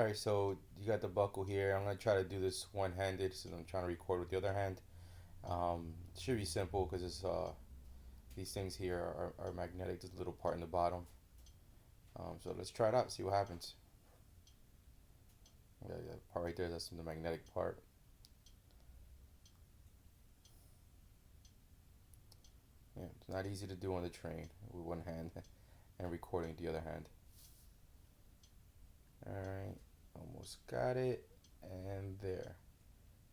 Alright, so you got the buckle here. I'm gonna try to do this one-handed since I'm trying to record with the other hand. It should be simple because it's these things here are magnetic. This little part in the bottom. So let's try it out. See what happens. Yeah, that part right there. That's the magnetic part. Yeah, it's not easy to do on the train with one hand and recording with the other hand. Alright, almost got it. And there.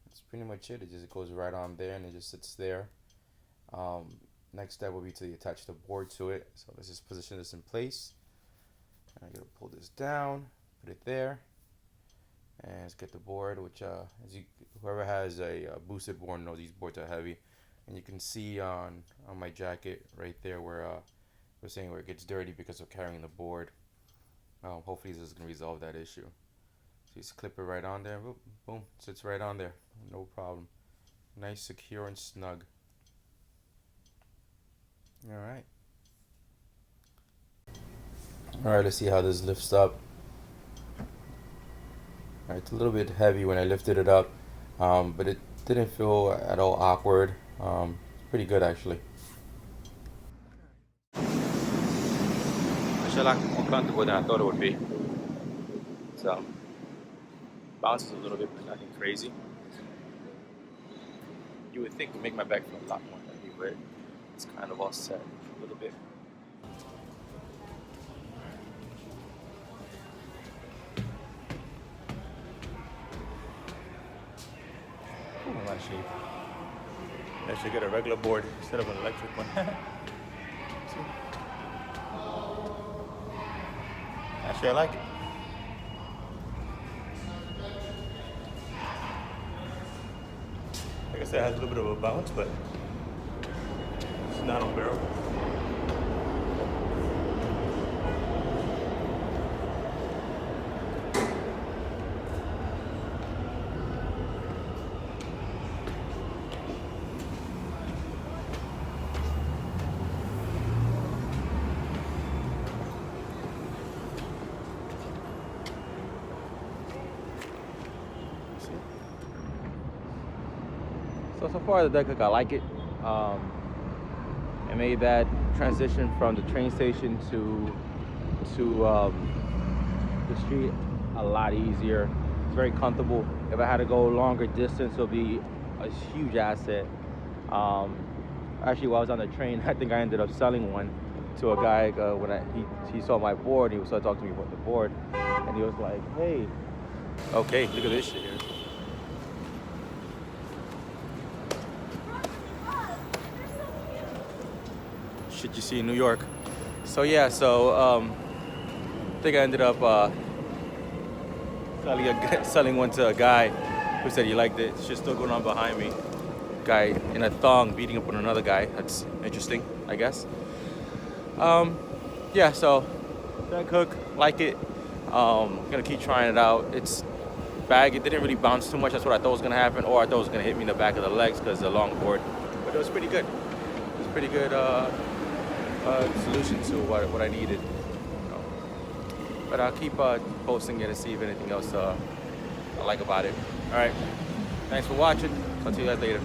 That's pretty much it. It just goes right on there and it just sits there. Um, Next step will be to attach the board to it. So let's just position this in place. I'm gonna pull this down, put it there, and let's get the board. Which, whoever has a boosted board knows these boards are heavy, and you can see on my jacket right there where we're saying where it gets dirty because of carrying the board. Hopefully this is gonna resolve that issue. So just clip it right on there. Boom, boom, sits right on there, no problem. Nice, secure, and snug. All right. All right, let's see how this lifts up. All right, it's a little bit heavy when I lifted it up, but it didn't feel at all awkward. It's pretty good actually. I feel like more comfortable than I thought it would be. So bounces a little bit, but nothing crazy. You would think it would make my back feel a lot more heavy, but it's kind of all set a little bit. Ooh, a lot of shape. I should get a regular board instead of an electric one. See? Actually, I like it. Like I said, it has a little bit of a bounce, but it's not unbearable. So far the deck hook, I like it. It made that transition from the train station to the street a lot easier. It's very comfortable. If I had to go longer distance, it'll be a huge asset. Actually, while I was on the train, I think I ended up selling one to a guy when he saw my board. He started talking to me about the board, and he was like, "Hey, okay, look at this shit here." Shit you see in New York. So yeah, I think I ended up selling one to a guy who said he liked it. Shit's still going on behind me. Guy in a thong beating up on another guy. That's interesting, I guess. Yeah, so that hook, like it. Gonna keep trying it out. It's bag. It didn't really bounce too much. That's what I thought was gonna happen, or I thought it was gonna hit me in the back of the legs because it's a long board. But it was pretty good. It was pretty good. Solution to what I needed. But I'll keep posting it and see if anything else I like about it. All right. Thanks for watching. Talk to you guys later.